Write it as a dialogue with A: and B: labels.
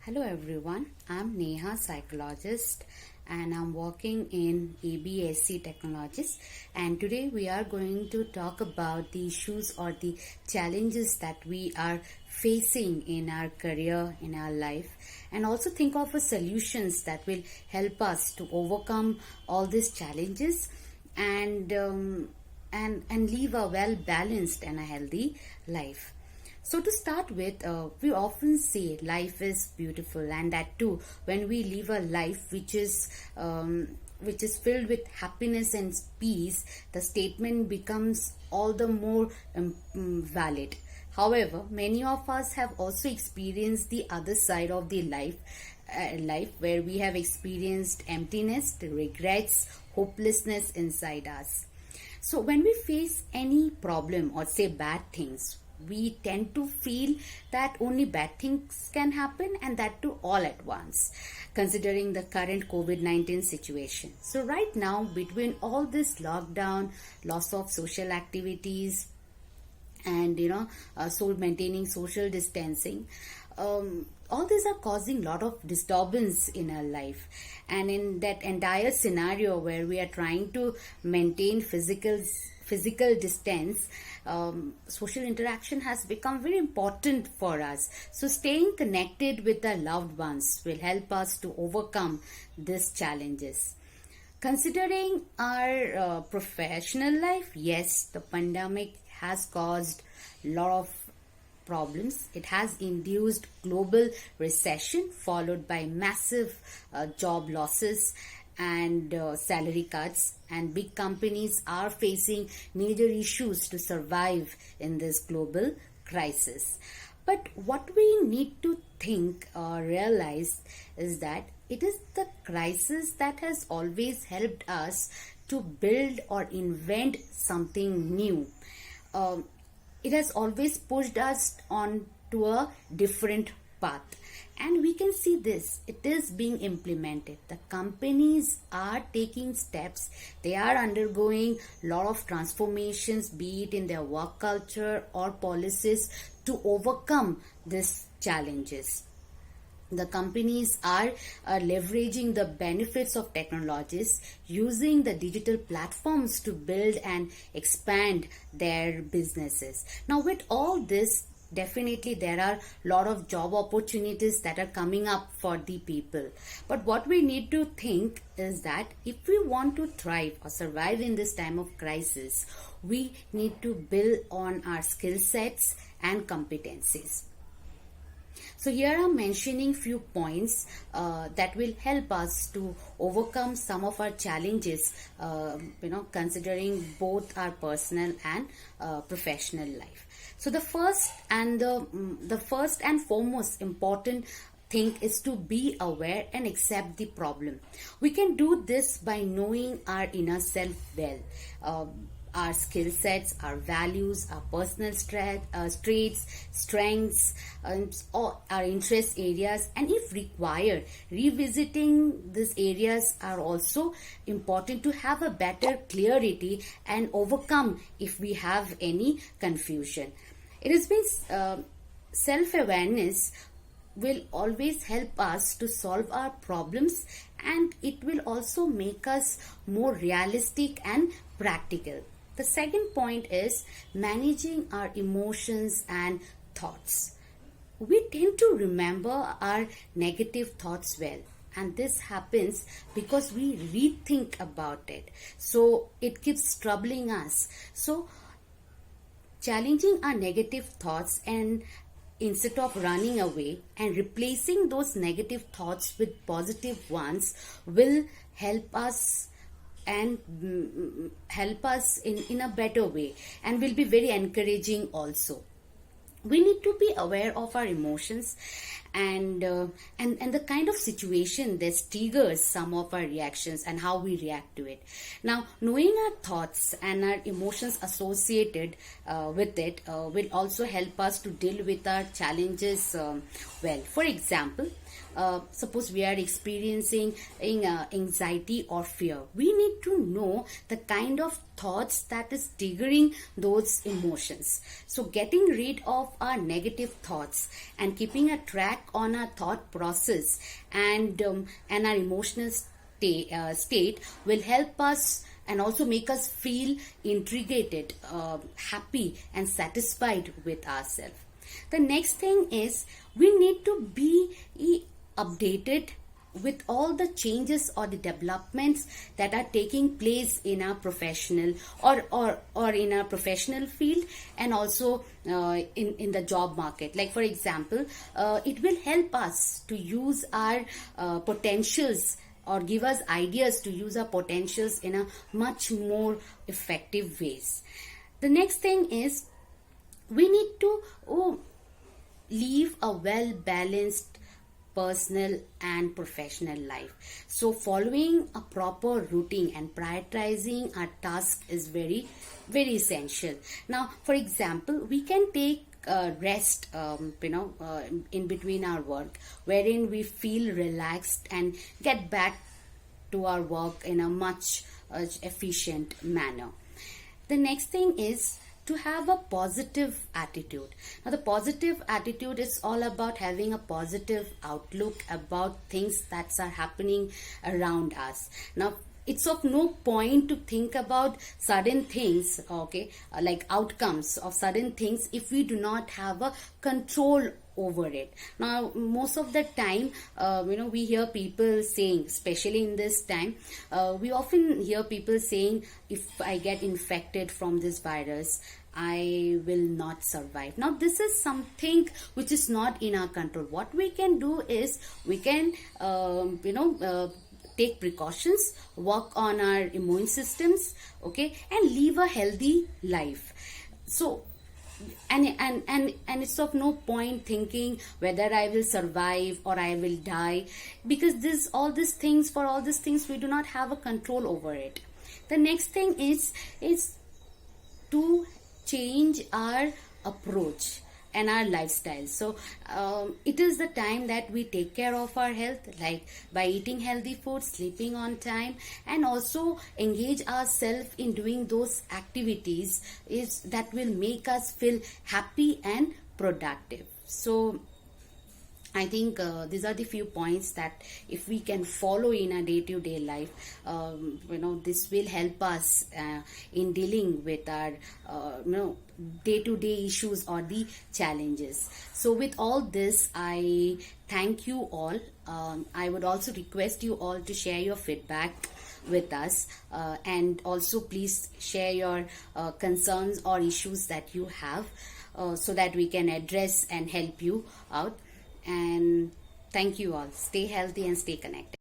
A: Hello everyone, I'm Neha, psychologist, and I'm working in ABSC Technologies. And today we are going to talk about the issues or the challenges that we are facing in our career, in our life, and also think of solutions that will help us to overcome all these challenges and live a well balanced and a healthy life. So to start with, we often say life is beautiful, and that too when we live a life which is filled with happiness and peace, the statement becomes all the more valid. However, many of us have also experienced the other side of the life where we have experienced emptiness, regrets, hopelessness inside us. So when we face any problem or say bad things, we tend to feel that only bad things can happen, and that too all at once, considering the current COVID-19 situation. So right now, between all this lockdown, loss of social activities, and so maintaining social distancing, all these are causing a lot of disturbance in our life. And in that entire scenario where we are trying to maintain physical distance, social interaction has become very important for us. So staying connected with our loved ones will help us to overcome these challenges. Considering our professional life, yes, the pandemic has caused a lot of problems. It has induced global recession followed by massive job losses and salary cuts, and big companies are facing major issues to survive in this global crisis. But what we need to think or realize is that it is the crisis that has always helped us to build or invent something new. It has always pushed us on to a different path, and we can see this, it is being implemented. The companies are taking steps, they are undergoing a lot of transformations, be it in their work culture or policies, to overcome these challenges. The companies are leveraging the benefits of technologies, using the digital platforms to build and expand their businesses. Now, with all this, definitely there are a lot of job opportunities that are coming up for the people. But what we need to think is that if we want to thrive or survive in this time of crisis, we need to build on our skill sets and competencies. So here I'm mentioning few points that will help us to overcome some of our challenges, considering both our personal and professional life. So the first and foremost important thing is to be aware and accept the problem. We can do this by knowing our inner self well. Our skill sets, our values, our personal traits, strengths, or our interest areas, and if required, revisiting these areas are also important to have a better clarity and overcome if we have any confusion. It has been self-awareness will always help us to solve our problems, and it will also make us more realistic and practical. The second point is managing our emotions and thoughts. We tend to remember our negative thoughts well, and this happens because we rethink about it. So it keeps troubling us. So challenging our negative thoughts, and instead of running away and replacing those negative thoughts with positive ones, will help us in a better way, and will be very encouraging also. We need to be aware of our emotions and the kind of situation that triggers some of our reactions and how we react to it. Now, knowing our thoughts and our emotions associated with it will also help us to deal with our challenges well. For example, suppose we are experiencing anxiety or fear, we need to know the kind of thoughts that is triggering those emotions. So getting rid of our negative thoughts and keeping a track back on our thought process and our emotional state will help us and also make us feel integrated, happy and satisfied with ourselves. The next thing is we need to be updated with all the changes or the developments that are taking place in our professional or in our professional field, and also in the job market. Like for example, it will help us to use our potentials, or give us ideas to use our potentials in a much more effective ways. The next thing is we need to live a well balanced personal and professional life. So following a proper routine and prioritizing our task is very essential. Now for example, we can take rest in between our work, wherein we feel relaxed and get back to our work in a much efficient manner. The next thing is to have a positive attitude. Now the positive attitude is all about having a positive outlook about things that are happening around us. Now it's of no point to think about certain things, okay, like outcomes of certain things, if we do not have a control over it. Now most of the time we hear people saying, especially in this time, we often hear people saying, if I get infected from this virus, I will not survive. Now this is something which is not in our control. What we can do is we can take precautions, work on our immune systems, okay, and live a healthy life. So and it's of no point thinking whether I will survive or I will die, because all these things we do not have a control over it. The next thing is to change our approach and our lifestyle. So it is the time that we take care of our health, like by eating healthy food, sleeping on time, and also engage ourselves in doing those activities that will make us feel happy and productive. So I think these are the few points that if we can follow in our day-to-day life, this will help us in dealing with our day-to-day issues or the challenges. So with all this, I thank you all. I would also request you all to share your feedback with us, and also please share your concerns or issues that you have, so that we can address and help you out. And thank you all. Stay healthy and stay connected.